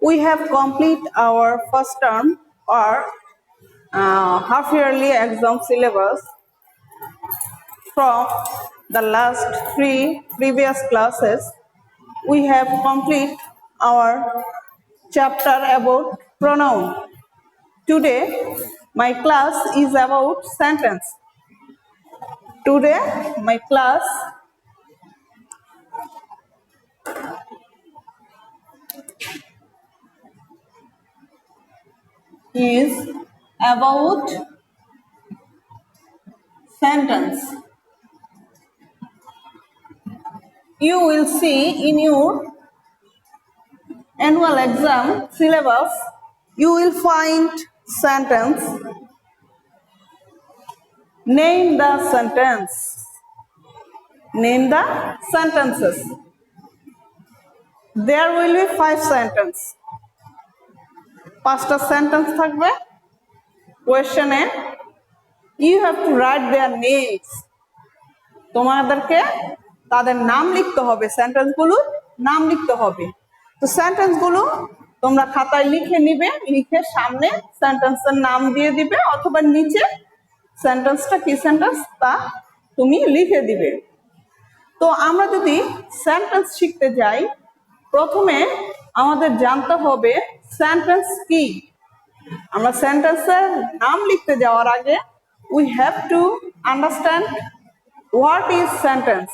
We have complete our first term or half yearly exam syllabus from the last 3 previous classes. We have complete our chapter about pronoun. Today my class is about sentence. Today my class is about sentence. You will see in your annual exam syllabus, you will find sentence. Name the sentence. Name the sentences. There will be 5 sentences. পাঁচটা sentence থাকবে কোয়েশ্চেনে you have to write their names. তোমাদেরকে তাদের নাম লিখতে হবে, সেন্টেন্সগুলোর নাম লিখতে হবে। তো সেন্টেন্সগুলো তোমরা খাতায় লিখে নিবে, লিখে সামনে সেন্টেন্সের নাম দিয়ে দিবে অথবা নিচে সেন্টেন্সটা কি সেন্টেন্স তা তুমি লিখে দিবে। তো আমরা যদি সেন্টেন্স শিখতে যাই, প্রথমে আমাদের জানতে হবে সেন্টেন্স কি। আমরা সেন্টেন্সের নাম লিখতে যাওয়ার আগে we have to understand what is sentence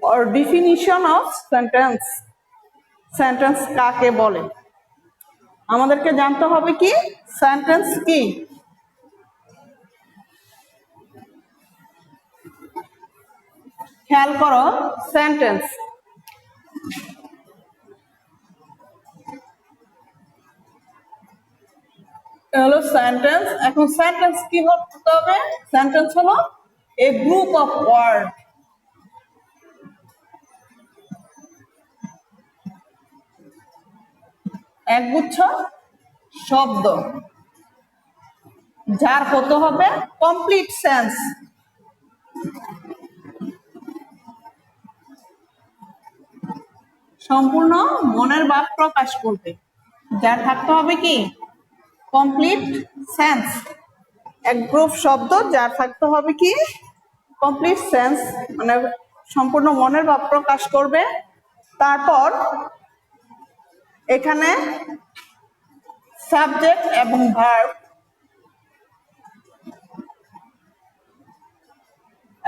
or definition of sentence. Sentence কাকে বলে আমাদেরকে জানতে হবে কি সেন্টেন্স কি। খেয়াল করো সেন্টেন্স হলো সেন্টেন্স। এখন সেন্টেন্স কি হতে হবে? সেন্টেন্স হলো এ গ্রুপ অফ ওয়ার্ড, একগুচ্ছ শব্দ যার হতে হবে কমপ্লিট সেন্স। সম্পূর্ণ মনের ভাব প্রকাশ করবে, যার থাকতে হবে কি কমপ্লিট সেন্স। এক গ্রুপ শব্দ যার থাকতে হবে কি কমপ্লিট সেন্স, মানে সম্পূর্ণ মনের ভাব প্রকাশ করবে। তারপর এখানে সাবজেক্ট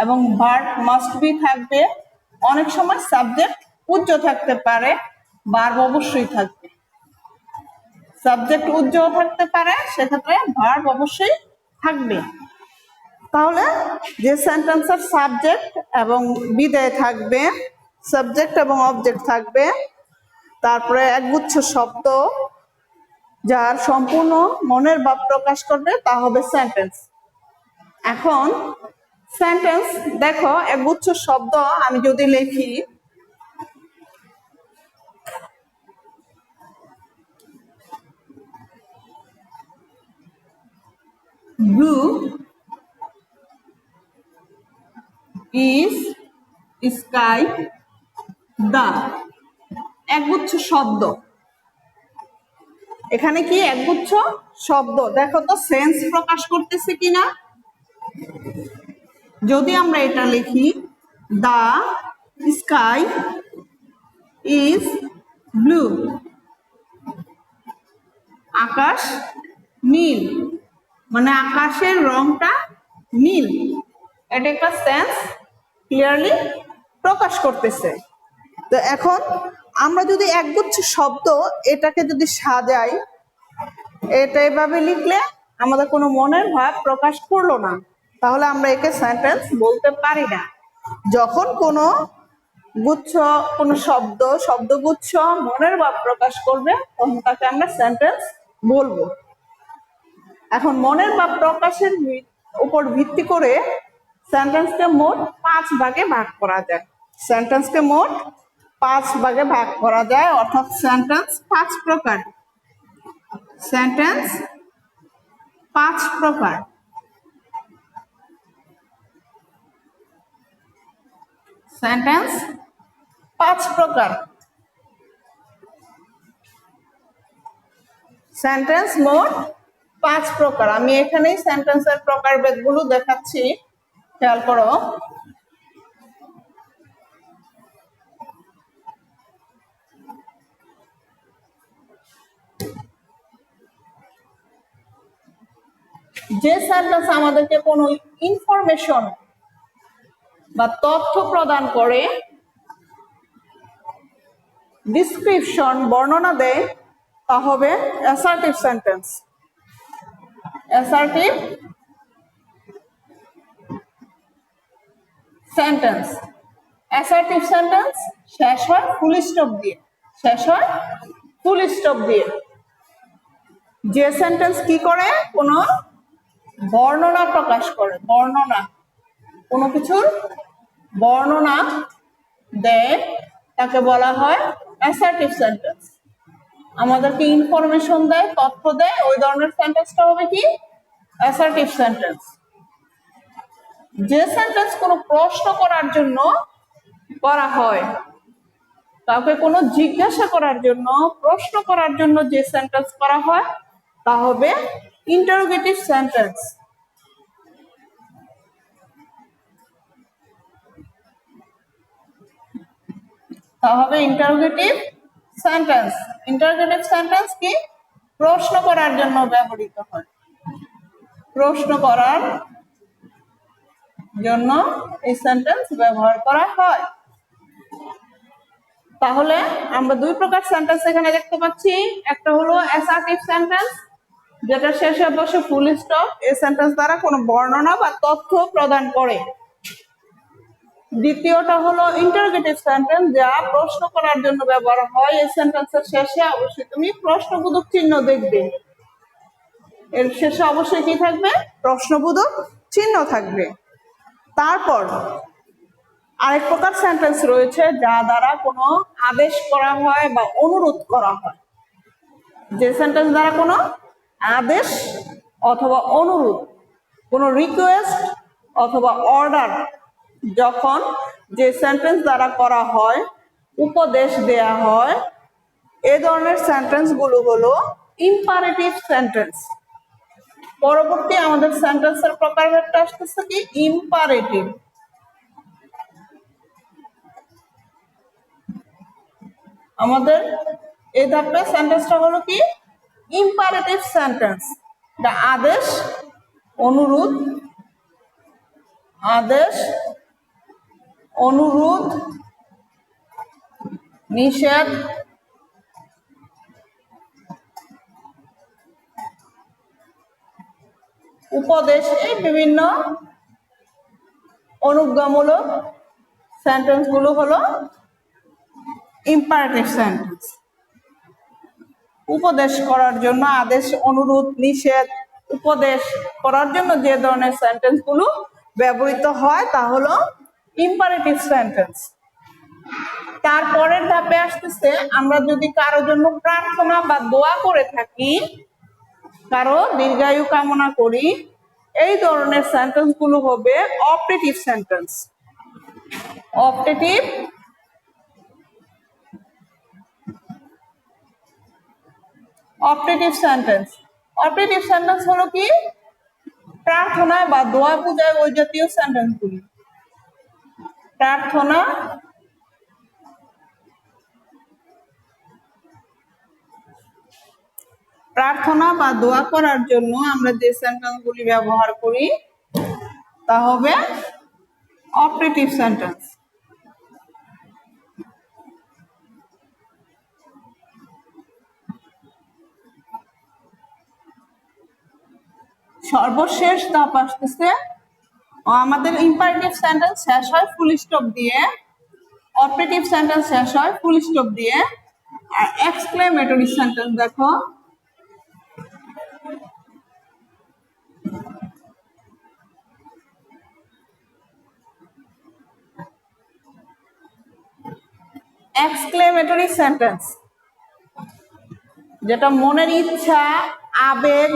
এবং ভার্ব মাস্ট বি থাকবে। অনেক সময় সাবজেক্ট উজ্জ্ব থাকতে পারে, ভার্ব অবশ্যই থাকবে। সাবজেক্ট উজ্জ্ব থাকতে পারে, সেক্ষেত্রে ভার্ব অবশ্যই থাকবে। তাহলে যে সেন্টেন্সের সাবজেক্ট এবং বিধেয় থাকবে, সাবজেক্ট এবং অবজেক্ট থাকবে, তারপরে একগুচ্ছ শব্দ যার সম্পূর্ণ মনের ভাব প্রকাশ করবে তা হবে সেন্টেন্স। এখন সেন্টেন্স দেখো, একগুচ্ছ শব্দ আমি যদি লিখি blue is sky the, একগুচ্ছ শব্দ। এখানে কি একগুচ্ছ শব্দ, দেখো তো সেন্স প্রকাশ করতেছে কিনা। যদি আমরা এটা লিখি the sky is blue, আকাশ নীল, মানে আকাশের রংটা নীল, এটা একটা সেন্স ক্লিয়ারলি প্রকাশ করতেছে। তো এখন আমরা যদি একগুচ্ছ শব্দ এটাকে যদি সাজাই, এটা এভাবে লিখলে আমাদের কোনো মনের ভাব প্রকাশ করলো না, তাহলে আমরা একে সেন্টেন্স বলতে পারি না। যখন কোনো গুচ্ছ, কোনো শব্দগুচ্ছ মনের ভাব প্রকাশ করবে, তখন তাকে আমরা সেন্টেন্স বলবো। এখন মনের ভাব প্রকাশের উপর ভিত্তি করে সেন্টেন্সকে মোট 5 ভাগে ভাগ করা যায়। সেন্টেন্সকে মোট 5 ভাগে ভাগ করা যায়, অর্থাৎ সেন্টেন্স 5 প্রকার। সেন্টেন্স 5 প্রকার। সেন্টেন্স 5 প্রকার। সেন্টেন্স মোট 5 প্রকার। আমি এখানেই সেন্টেন্সের প্রকারভেদগুলো দেখাচ্ছি, খেয়াল করো। যে সেন্টেন্স আমাদেরকে কোনো ইনফরমেশন বা তথ্য প্রদান করে, ডিসক্রিপশন বর্ণনা দেয়, তা হবে assertive sentence. Assertive sentence. Assertive sentence শেষ হয় ফুল স্টপ দিয়ে। শেষ হয় ফুল স্টপ দিয়ে। যে সেন্টেন্স কি করে? কোনো বর্ণনা প্রকাশ করে, বর্ণনা, কোনো কিছুর বর্ণনা দেয়, তাকে বলা হয় অ্যাসার্টিভ সেন্টেন্স। আমাদেরকে ইনফরমেশন দেয়, তথ্য দেয়, ওই ধরনের সেন্টেন্সটা হবে কি? Assertive sentence. যে সেন্টেন্স কোনো প্রশ্ন করার জন্য করা হয়, কাউকে কোনো জিজ্ঞাসা করার জন্য, প্রশ্ন করার জন্য যে সেন্টেন্স করা হয়, তা হবে ইন্টারোগেটিভ সেন্টেন্স। তা হবে ইন্টারোগেটিভ সেন্টেন্স। ইন্টারোগেটিভ সেন্টেন্স কি? প্রশ্ন করার জন্য ব্যবহৃত হয়। প্রশ্ন করার জন্য এই সেন্টেন্স ব্যবহার করা হয়। তাহলে আমরা দুই প্রকার সেন্টেন্স এখানে দেখতে পাচ্ছি। একটা হলো অ্যাসার্টিভ সেন্টেন্স, যেটা শেষে বসে ফুল স্টপ। এই সেন্টেন্স দ্বারা কোনো বর্ণনা বা তথ্য প্রদান করে। দ্বিতীয়টা হলো ইন্টারোগেটিভ সেন্টেন্স, যা প্রশ্ন করার জন্য ব্যবহার হয়। এই সেন্টেন্সের শেষে অবশ্যই তুমি প্রশ্নবোধক চিহ্ন দেখবে। এর শেষে অবশ্যই কি থাকবে? প্রশ্নবোধক চিহ্ন থাকবে। তারপর আরেক প্রকার সেন্টেন্স রয়েছে, যা দ্বারা কোনো আদেশ করা হয় বা অনুরোধ করা হয়। যে সেন্টেন্স দ্বারা কোনো আদেশ অথবা অনুরোধ, কোনো রিকোয়েস্ট অথবা অর্ডার যখন যে সেন্টেন্স দ্বারা করা হয়, উপদেশ দেয়া হয়, এই ধরনের সেন্টেন্স গুলো হলো ইম্পারেটিভ সেন্টেন্স। পরবর্তী আমাদের সেন্টেন্সের প্রকারভেদটা আসতেছে কি? ইম্পারেটিভ। আমাদের এই ধাপে সেন্টেন্সটা হলো কি? Imperative sentence. যা আদেশ, অনুরোধ, আদেশ, অনুরোধ, নিষেধ, উপদেশ, এই বিভিন্ন অনুজ্ঞামূলক সেন্টেন্স গুলো হলো ইম্পারেটিভ সেন্টেন্স। উপদেশ করার জন্য, আদেশ, অনুরোধ, নিষেধ, উপদেশ করার জন্য যে ধরনের সেন্টেন্স গুলো ব্যবহৃত হয়, তা হলো ইম্পারেটিভ সেন্টেন্স। তারপরের ধাপে আসতেছে, আমরা যদি কারো জন্য প্রার্থনা বা দোয়া করে থাকি, কারো দীর্ঘায়ু কামনা করি, এই ধরনের সেন্টেন্স গুলো হবে optative sentence. Optative optative sentence. Optative sentence হলো কি? প্রার্থনা বা দোয়া পূজায় ওই জাতীয় সেন্টেন্স গুলি। প্রার্থনা প্রার্থনা বা দোয়া করার জন্য আমরা যে সেন্টেন্স গুলি ব্যবহার করি, তা হবে অপটেটিভ সেন্টেন্স। সর্বশেষ ধাপ আসতেছে, আমাদের ইম্পারেটিভ সেন্টেন্স শেষ হয় ফুল স্টপ দিয়ে, অপটেটিভ সেন্টেন্স শেষ হয় ফুল স্টপ দিয়ে, আর এক্সক্লেমেটরি সেন্টেন্স দেখো, এক্সক্লেমেটরি সেন্টেন্স, যেটা মনের ইচ্ছা, আবেগ,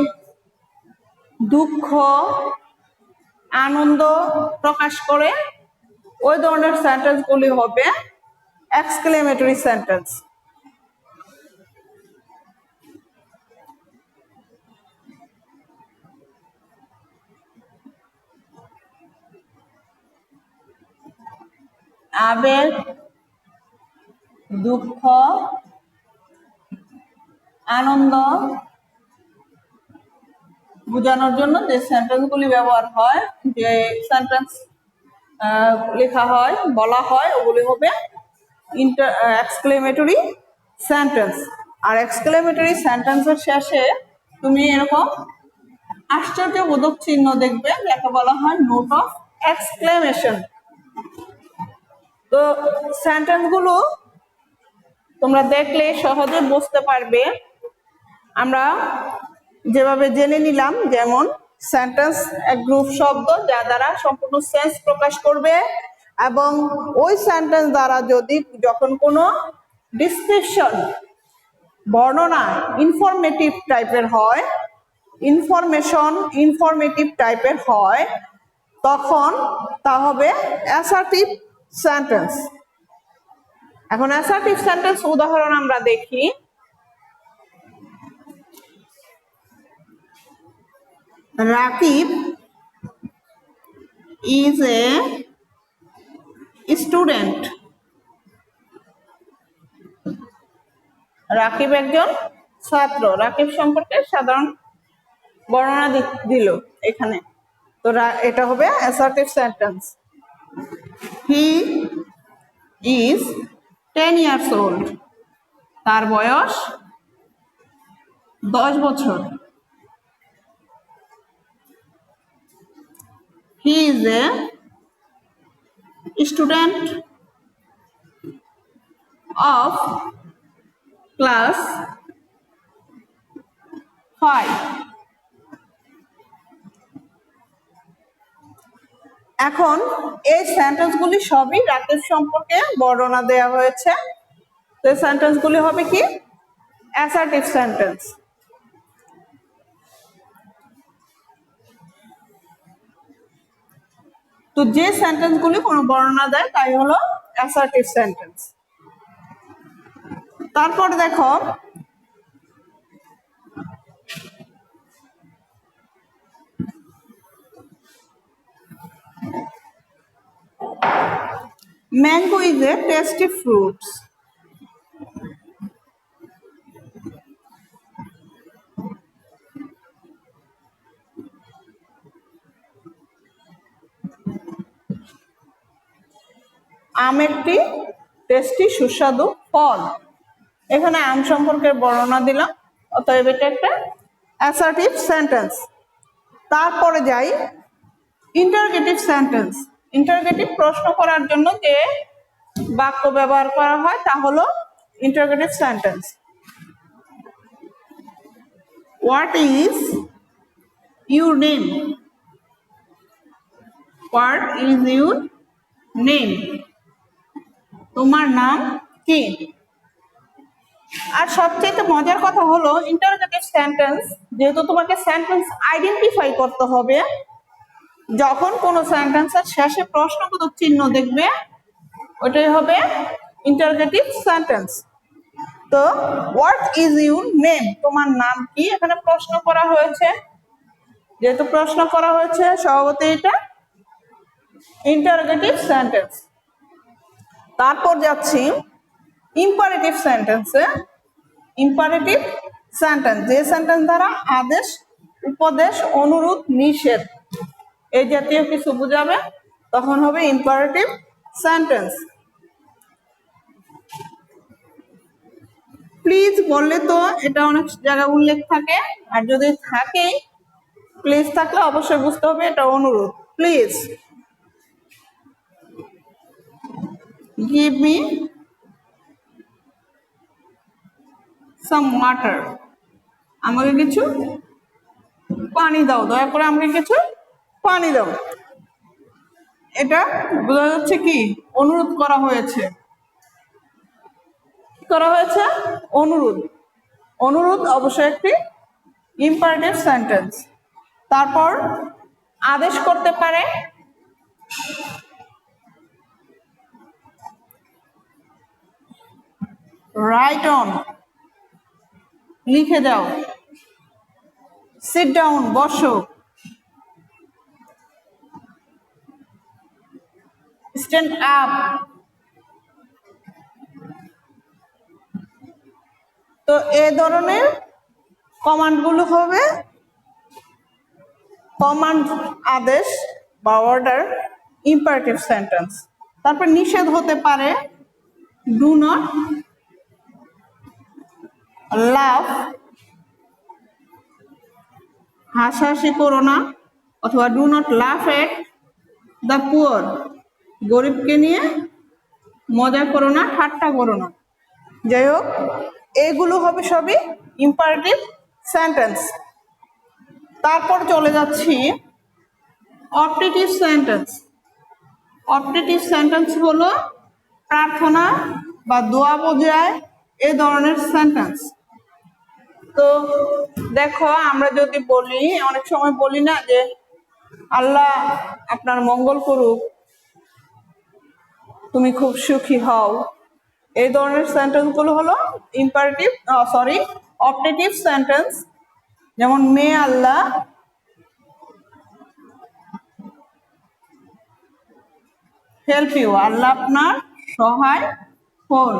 দুঃখ, আনন্দ প্রকাশ করে, ওই ধরনের সেন্টেন্স গুলি হবে এক্সক্লেমেটরি সেন্টেন্স। আবেগ, দুঃখ, আনন্দ বোঝানোর জন্য যে সেন্টেন্সগুলি ব্যবহার হয়, যে সেন্টেন্স লেখা হয়, বলা হয়, ওগুলি হবে এক্সক্লেমেটরি সেন্টেন্স। আর এক্সক্লেমেটরি সেন্টেন্সের শেষে তুমি এরকম আশ্চর্যবোধক চিহ্ন দেখবে, যাকে বলা হয় নোট অফ এক্সক্লেমেশন। তো সেন্টেন্সগুলো তোমরা দেখলে সহজে বুঝতে পারবে। আমরা যেভাবে জেনে নিলাম, যেমন সেন্টেন্স এক গ্রুপ শব্দ যা দ্বারা সম্পূর্ণ সেন্স প্রকাশ করবে, এবং ওই সেন্টেন্স দ্বারা যখন কোনো ডিসক্রিপশন, বর্ণনা ইনফরমেটিভ টাইপের হয়, ইনফরমেটিভ টাইপের হয়, তখন তা হবে অ্যাসার্টিভ সেন্টেন্স। এখন অ্যাসার্টিভ সেন্টেন্স উদাহরণ আমরা দেখি। Rakib is a student. Rakib একজন ছাত্র। রাকিব সম্পর্কে সাধারণ বর্ণনা দিল এখানে। তো এটা হবে assertive sentence. He is 10 years old. তার বয়স 10 বছর। He is a student of class 5. এখন এই সেন্টেন্সগুলি সবই রাকিব সম্পর্কে বর্ণনা দেওয়া হয়েছে। তো এই সেন্টেন্সগুলি হবে কি? Assertive sentence. তো যে সেন্টেন্সগুলি কোনো বর্ণনা দেয় তাই হলো অ্যাসার্টিভ সেন্টেন্স। তারপর দেখো, mango is a tasty fruits. আম একটি টেস্টি সুস্বাদু ফল। এখানে আম সম্পর্কে বর্ণনা দিলাম, অতএব এটা একটা অ্যাসার্টিভ সেন্টেন্স। তারপরে যাই ইন্টারোগেটিভ সেন্টেন্স। ইন্টারোগেটিভ, প্রশ্ন করার জন্য যে বাক্য ব্যবহার করা হয় তা হলো interrogative sentence. What is your name? What is your name? তোমার নাম কি? আর সবচেয়ে মজার কথা হলো ইন্টারোগেটিভ সেন্টেন্স, যেহেতু তোমাকে সেন্টেন্স আইডেন্টিফাই করতে হবে, যখন কোনো সেন্টেন্সের শেষে প্রশ্নবোধক চিহ্ন দেখবে ওটাই হবে ইন্টারোগেটিভ সেন্টেন্স। তো হোয়াট ইজ ইউর নেম? তোমার নাম কি? এখানে প্রশ্ন করা হয়েছে, যেহেতু প্রশ্ন করা হয়েছে স্বভাবতই এটা ইন্টারোগেটিভ সেন্টেন্স। তারপর যাচ্ছি ইম্পারেটিভ সেন্টেন্সে। ইম্পারেটিভ সেন্টেন্স, যে সেন্টেন্স দ্বারা আদেশ, উপদেশ, অনুরোধ, নিষেধ এই জাতীয় কিছু বোঝাবে, তখন হবে ইম্পারেটিভ সেন্টেন্স। প্লিজ বললে তো এটা অনেক জায়গায় উল্লেখ থাকে, আর যদি থাকে, প্লিজ থাকলে অবশ্যই বুঝতে হবে এটা অনুরোধ। Please give me some water. আমাকে কিছু পানি দাও, দয়া করে আমাকে কিছু পানি দাও। এটা বোঝা যাচ্ছে কি অনুরোধ করা হয়েছে। অনুরোধ। অনুরোধ অবশ্যই একটি ইম্পারেটিভ সেন্টেন্স। তারপর আদেশ করতে পারে, রাইট অন লিখে দাও, সিট ডাউন বসো, স্ট্যান্ড আপ তো এই ধরনের কমান্ডগুলো হবে কমান্ড, আদেশ বা অর্ডার, ইম্পারেটিভ সেন্টেন্স। তারপর নিষেধ হতে পারে ডু নট লাভ, হাসাহাসি করো না, অথবা do not love at the poor, গরিবকে নিয়ে মজা করো না, ঠাট্টা করো না। যাই হোক, এইগুলো হবে সবই ইম্পারেটিভ সেন্টেন্স। তারপর চলে যাচ্ছি অপটেটিভ সেন্টেন্স। অপটেটিভ সেন্টেন্স হলো প্রার্থনা বা দোয়া বোঝায় এই ধরনের সেন্টেন্স। তো দেখো, আমরা যদি বলি, অনেক সময় বলি না যে আল্লাহ আপনার মঙ্গল করুক, তুমি খুব সুখী হও, এই ধরনের সেন্টেন্স গুলো হলো ইম্পারেটিভ অপটেটিভ সেন্টেন্স। যেমন মে আল্লাহ হেল্প ইউ, আল্লাহ আপনার সহায় হন।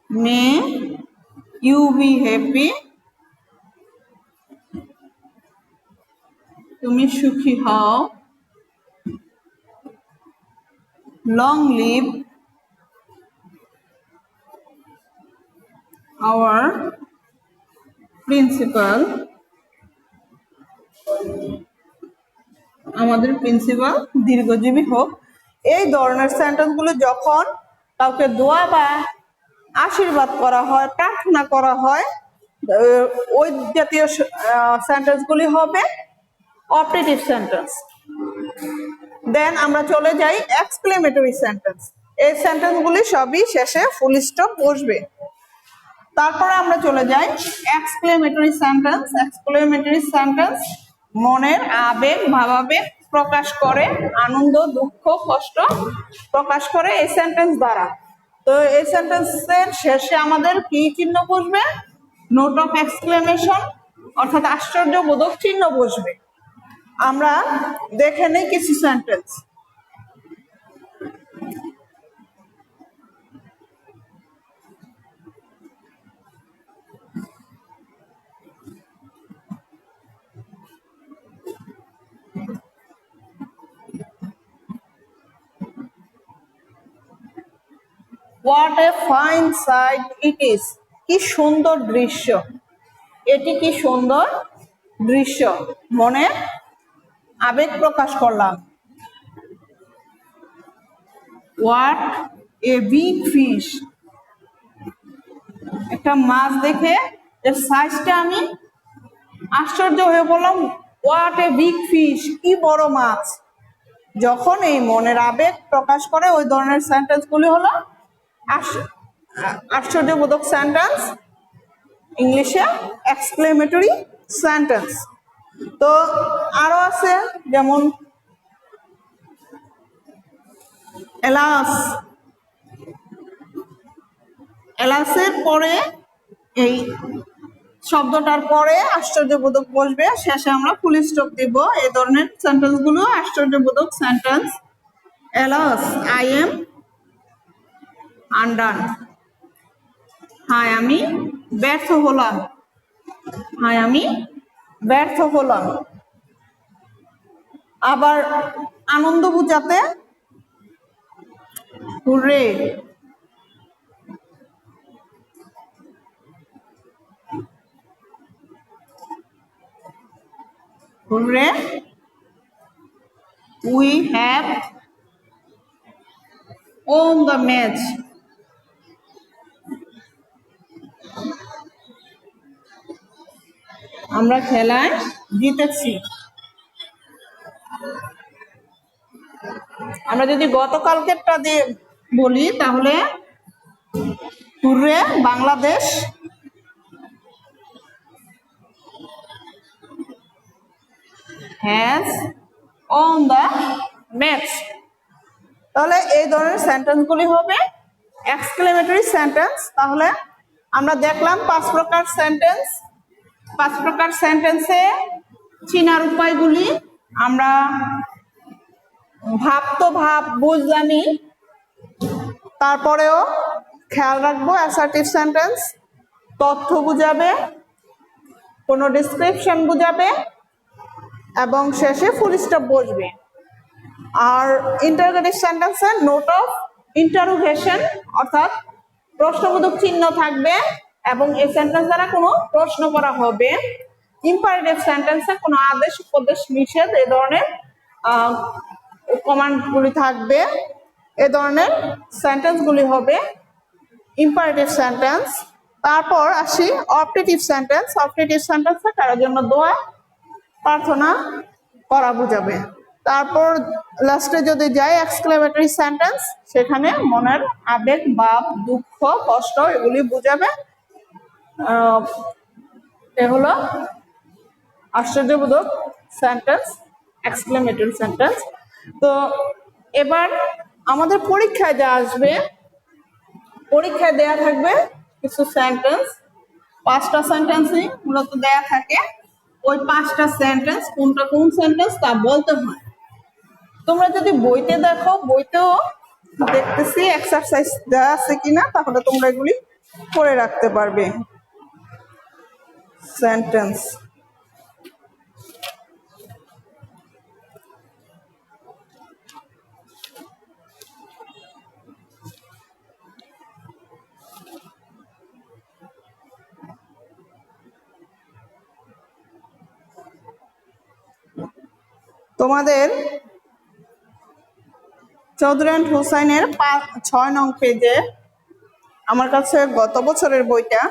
মে ইউ বি হ্যাপি, তুমি সুখী হও। লং লিভ আওয়ার প্রিন্সিপাল, আমাদের প্রিন্সিপাল দীর্ঘজীবী হোক। এই ধরনের সেন্টেন্স গুলো যখন কাউকে দোয়া বা আশীর্বাদ করা হয়, প্রার্থনা করা হয়, ওই জাতীয় সেন্টেন্স গুলি হবে অপটেটিভ সেন্টেন্স। দেন আমরা চলে যাই এক্সক্লেমেটরি সেন্টেন্স। এই সেন্টেন্স গুলি সবই শেষে ফুল স্টপ বসবে। তারপরে আমরা চলে যাই এক্সক্লেমেটরি সেন্টেন্স। এক্সক্লেমেটরি সেন্টেন্স মনের আবেগ, ভাবাবেগ প্রকাশ করে, আনন্দ, দুঃখ, কষ্ট প্রকাশ করে এই সেন্টেন্স দ্বারা। তো এই সেন্টেন্সের শেষে আমাদের কি চিহ্ন বসবে? নোট অফ এক্সক্লেমেশন, অর্থাৎ আশ্চর্যবোধক চিহ্ন বসবে। আমরা দেখে নেই কিছু sentence. What a fine sight it is, কি সুন্দর দৃশ্য, এটি কি সুন্দর দৃশ্য, মনে আবেগ প্রকাশ করলাম। What a big fish, একটা মাছ দেখে এর সাইজটা আমি আশ্চর্য হয়ে বললাম, What a big fish, কি বড় মাছ। যখন এই মনের আবেগ প্রকাশ করে ওই ধরনের সেন্টেন্স গুলি হলো আশ্চর্যবোধক সেন্টেন্স, ইংলিশে এক্সক্লেমেটরি সেন্টেন্স। তো আরো আছে, যেমন এলাস, এলাসের পরে এই শব্দটার পরে আশ্চর্যবোধক বসবে, শেষে আমরা ফুল স্টপ দিব। এই ধরনের সেন্টেন্স গুলো আশ্চর্যবোধক sentence. Alas, I am undone, হায় আমি ব্যর্থ হলাম, হায় আমি ব্যর্থ হলাম। আবার আনন্দ বুঝাতে hurray, hurray we have won the match, আমরা খেলায় জিতেছি। আমরা যদি গতকালকেরটা দিয়ে বলি তাহলে hurray Bangladesh has won the match। তাহলে এই ধরনের সেন্টেন্স গুলি হবে এক্সক্লেমেটরি সেন্টেন্স। তাহলে আমরা দেখলাম 5 প্রকার সেন্টেন্স। 5 প্রকার সেন্টেন্সে চিনার উপায়গুলি আমরা ভাব তো ভাব বুঝলামই, তারপরেও খেয়াল রাখবো অ্যাসার্টিভ সেন্টেন্স তথ্য বুঝাবে, কোনো ডেসক্রিপশন বুঝাবে এবং শেষে ফুল স্টপ বসবে। আর ইন্টারোগেটিভ সেন্টেন্সে নোট অফ ইন্টারোগেশন অর্থাৎ প্রশ্নবোধক চিহ্ন থাকবে এবং এই সেন্টেন্স দ্বারা কোনো প্রশ্ন করা হবে। ইম্পারেটিভ সেন্টেন্সে কোনো আদেশ উপদেশ নিষেধ এই ধরনের কমান্ডগুলি থাকবে। এ ধরনের সেন্টেন্সগুলি হবে ইম্পারেটিভ সেন্টেন্স। তারপর আসি অপটেটিভ সেন্টেন্স। অপটেটিভ সেন্টেন্সে কারোর জন্য দোয়া প্রার্থনা করা বুঝাবে। তারপর লাস্টে যদি যাই এক্সক্লেমেটরি সেন্টেন্স, সেখানে মনের আবেগ, ভাব, দুঃখ, কষ্ট এগুলি বুঝাবে। এ হলো আশ্চর্যবোধক সেন্টেন্স, এক্সক্লেমেটরি সেন্টেন্স। তো এবার আমাদের পরীক্ষায় যা আসবে, পরীক্ষায় দেয়া থাকবে কিছু সেন্টেন্স, 5টা সেন্টেন্সই মূলত দেয়া থাকে। ওই 5টা সেন্টেন্স কোনটা কোন সেন্টেন্স তা বলতে হয়। তোমরা যদি বইতে দেখো, বইতেও দেখতেছি এক্সারসাইজ দেওয়া আছে কিনা, তাহলে তোমরা এগুলি করে রাখতে পারবে। সেন্টেন্স তোমাদের চৌধুরী এন্ড হুসাইনের 6 নং পেজে, আমার কাছে গত বছরের বইটা,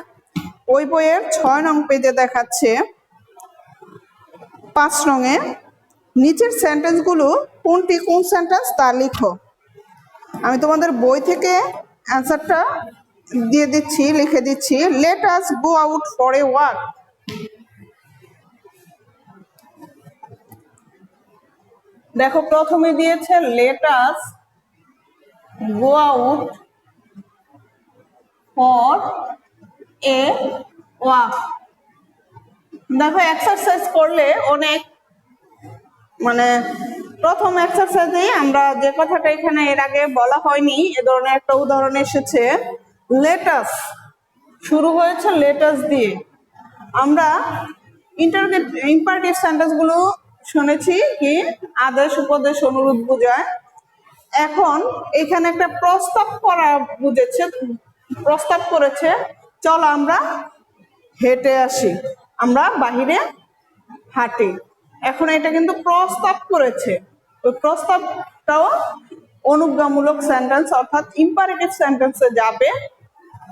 ওই বইয়ের 6 নং পেজে দেখাচ্ছে 5 নংয়ে নিচের সেন্টেন্সগুলো কোনটি কোন সেন্টেন্স তা লিখো। আমি তোমাদের বই থেকে অ্যান্সারটা দিয়ে দিচ্ছি, লিখে দিচ্ছি। Let us go out for a walk. দেখো প্রথমে দিয়েছে let us go out for a walk. দেখো এক্সারসাইজ করলে অনেক, মানে প্রথম এক্সারসাইজেই আমরা যে কথাটা এখানে এর আগে বলা হয়নি, এ ধরনের একটা উদাহরণ এসেছে। লেটাস শুরু হয়েছে লেটাস দিয়ে। আমরা ইম্পারেটিভ সেন্টেন্স গুলো শুনেছি কি আদেশ উপদেশ অনুরোধ বোঝায়। এখন এখানে একটা প্রস্তাব করা বুঝেছে, প্রস্তাব করেছে চল আমরা হেঁটে আসি, আমরা বাহিরে হাঁটি। এখন এটা কিন্তু প্রস্তাব করেছে, ওই প্রস্তাবটাও অনুজ্ঞামূলক সেন্টেন্স অর্থাৎ ইম্পারেটিভ সেন্টেন্সে যাবে।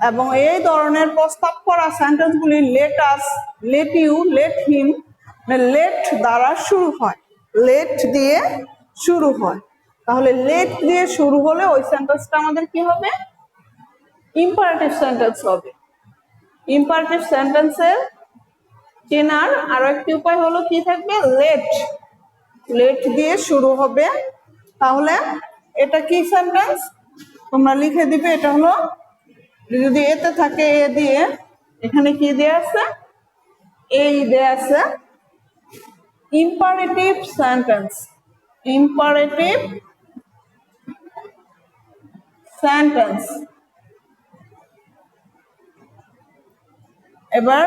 এবং এই ধরনের প্রস্তাব করা সেন্টেন্সগুলি let us, let you, let him, let দ্বারা শুরু হয়, লেট দিয়ে শুরু হয়। তাহলে লেট দিয়ে শুরু হলে ওই সেন্টেন্সটা আমাদের কি হবে? ইম্পারেটিভ সেন্টেন্স হবে। ইম্পারেটিভ সেন্টেন্সের চেনার আরো একটি উপায় হলো কি থাকবে? লেট, লেট দিয়ে শুরু হবে। তাহলে এটা কি সেন্টেন্স তোমরা লিখে দিবে। এটা হলো, যদি এতে থাকে এ দিয়ে, এখানে কি দেয়া আছে? এই দেয়া আছে ইম্পারেটিভ সেন্টেন্স, ইম্পারেটিভ সেন্টেন্স। এবার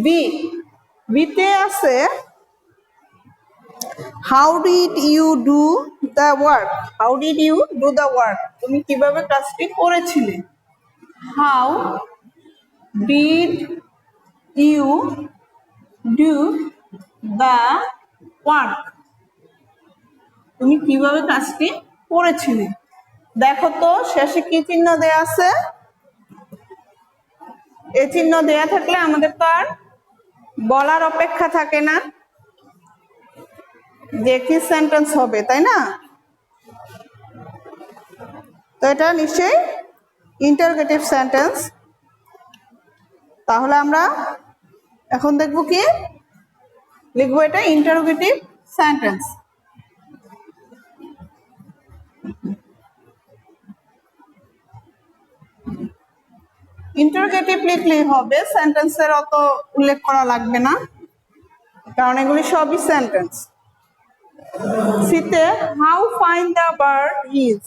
বি, বিতে আছে how did you do the work. How did you do the work, তুমি কিভাবে কাজটি করেছিলে। How did you do the work, তুমি কিভাবে কাজটি করেছিলে। দেখো তো শেষে কি চিহ্ন দেয়া আছে? এই চিহ্ন দেয়া থাকলে আমাদের তো আর বলার অপেক্ষা থাকে না যে কি সেন্টেন্স হবে, তাই না? তো এটা নিশ্চয়ই ইন্টারোগেটিভ সেন্টেন্স। তাহলে আমরা এখন দেখব কি লিখবো, এটা ইন্টারোগেটিভ সেন্টেন্স। ইন্টারোগেটিভ লিখলেই হবে, সেন্টেন্সের অত উল্লেখ করা লাগবে না, কারণ এগুলি সবই সেন্টেন্স। সিতে how fine the bird is,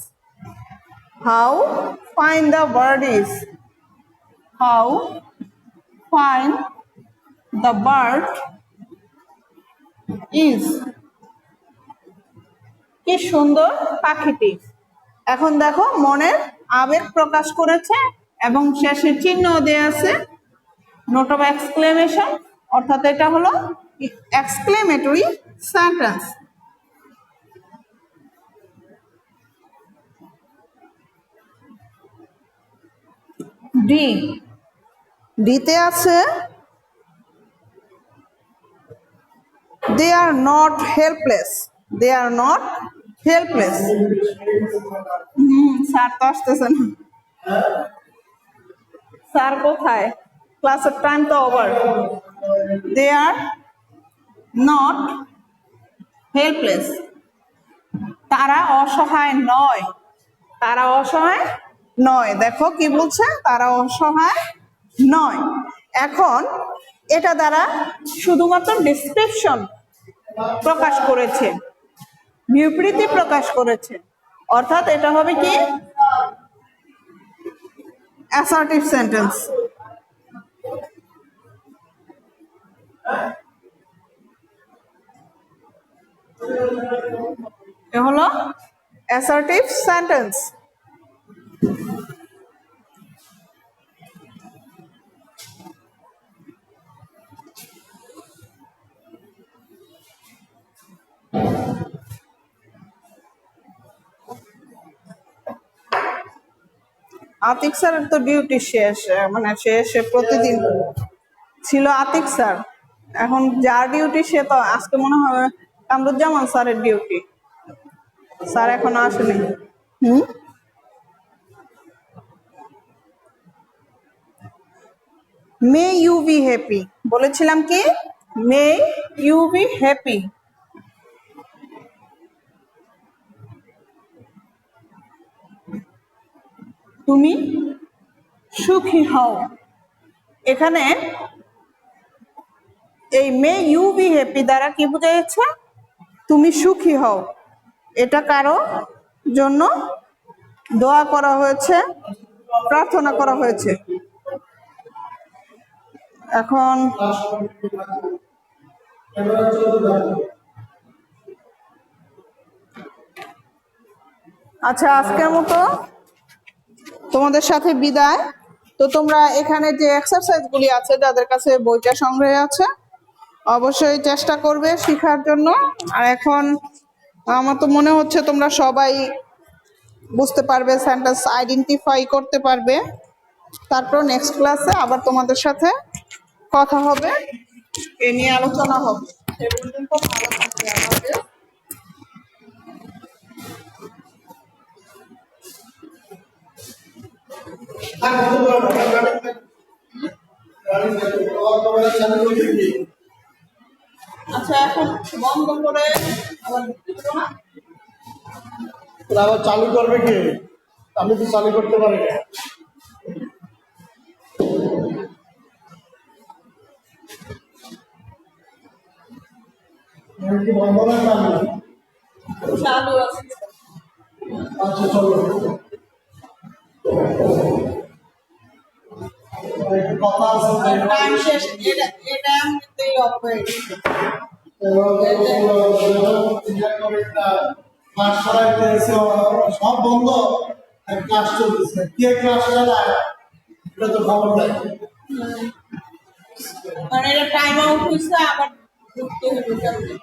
How fine the bird is. How fine the bird is. কি সুন্দর পাখিটি। এখন দেখো মনের আবেগ প্রকাশ করেছে এবং শেষে চিহ্ন দেয়া আছে নোট অফ এক্সক্লেমেশন, অর্থাৎ এটা হলো এক্সক্লেমেটরি সেন্টেন্স। ডি, ডিতে আছে they are not helpless. They are not helpless. Sir তো আসতেছে না। স্যার কোথায়? ক্লাসের টাইম তো over. They are not helpless. তারা অসহায় নয়। তারা অসহায় নয়। দেখো কি বলছে? তারা অসহায় নয়। এখন এটা দ্বারা শুধুমাত্র ডেসক্রিপশন প্রকাশ করেছে, বিবৃতি প্রকাশ করেছে, অর্থাৎ এটা হবে কি অ্যাসার্টিভ সেন্টেন্স। এ হলো অ্যাসার্টিভ সেন্টেন্স। আতিক স্যারের তো ডিউটি শেষ, মানে শেষ প্রতিদিন ছিল আতিক স্যার, এখন যার ডিউটি সে তো আজকে মনে হয় কামরুজ্জামান স্যারের ডিউটি। স্যার এখনো আসেনি। মে ইউ বি হ্যাপি, বলেছিলাম কি মে ইউ বি হ্যাপি। তুমি সুখী হও। এখানে এই মে ইউ বি হ্যাপি দ্বারা কি বোঝাচ্ছে? তুমি সুখী হও। এটা কারো জন্য দোয়া করা হয়েছে, প্রার্থনা করা হয়েছে। এখন আচ্ছা, আজকের মতো তোমাদের সাথে বিদায়। তো তোমরা এখানে যে এক্সারসাইজ গুলি আছে, যাদের কাছে বইটা সংগ্রহে আছে, অবশ্যই চেষ্টা করবে শেখার জন্য। আর এখন আমার তো মনে হচ্ছে তোমরা সবাই বুঝতে পারবে, সেন্টেন্স আইডেন্টিফাই করতে পারবে। তারপর নেক্সট ক্লাসে আবার তোমাদের সাথে কথা হবে, এ নিয়ে আলোচনা হবে। সে পর্যন্ত ভালো থাকবে আমাদের। আচ্ছা, এখন বন্ধ করে আবার চালু করবে কে? আমি তো চালু করতে পারি না। বন্ধ না চালু? চালু আছে। আচ্ছা চলো, কথা আছে। টাইম শেষ। এটা এমনিতেই অফ হয়ে গেছে। সব বন্ধ, ক্লাস চলতেছে। কে ক্লাস চালায় এটা তো খবর নাই। মানে এটা টাইম আউট হয়েছে, আবার ঢুকতে হবে।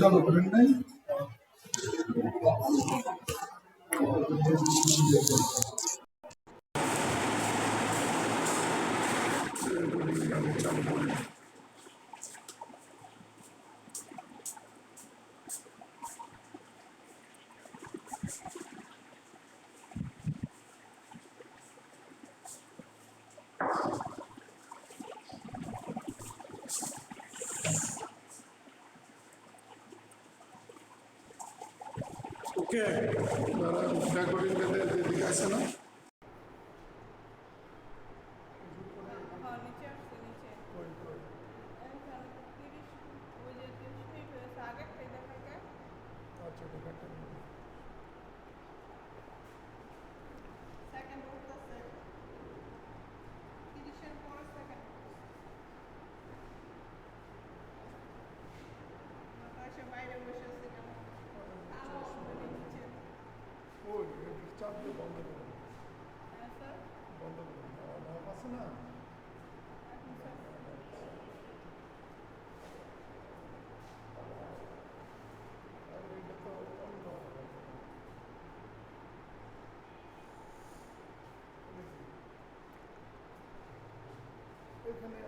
চালু করেন নাই। আমি চালু করি। ওকে, রেকর্ডিংটা দিকে আছে না? হ্যাঁ নিচে আসছে নিচে তিরিশ ওই যে 30 মিনিট হয়েছে আগের থেকে দেখাতে আচ্ছা, দেখাটা সেকেন্ড উঠতেছে 30-এর পরে সেকেন্ড আকাশে বাইরে বসে আছে কেমন আলো বলে নিচে ওই চাপ দিয়ে বন্ধ করুন, হ্যাঁ স্যার বন্ধ করুন। নব আছে না? এখন স্যার আর এটা তো অন্য হবে। এখানে